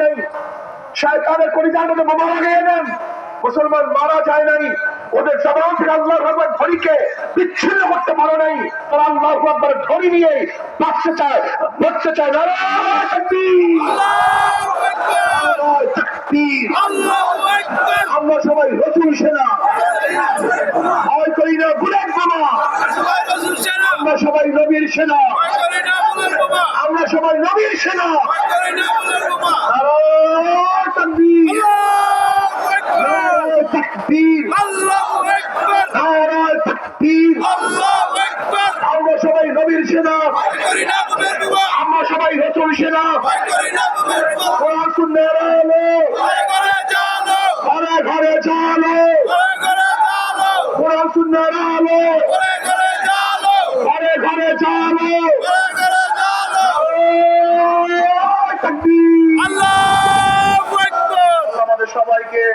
নাই, শয়তানের কলিজার মধ্যে বোমা লাগিয়ে দেন। মুসলমান মারা যায় নাই, ওদের জবান থেকে আল্লাহু আকবার ধ্বনিকে বিচ্ছিন্ন করতে পারে নাই। তারা আল্লাহু আকবার ধ্বনি নিয়ে বাঁচতে চায়, বাঁচতে চায়। নারায়ে তাকবীর, নারায়ে তাকবীর। আমরা সবাই রাসূল সেনা, ভয় করি না বুলেট বোমা। আমরা সবাই নবীর সেনা, আমরা সবাই নবীর সেনা। নারায়ে তাকবীর, নারায়ে তাকবীর, নারায়ে তাকবীর। আমরা সবাই নবীর সেনা, আমরা সবাই রাসূল সেনা। কোরআন সুন্নাহর আলো ঘরে ঘরে জালো, কোরআন সুন্নাহর আলো ঘরে ঘরে জালো। নারায়ে তাকবীর। আল্লাহু আকবার। আমাদের সবাইকে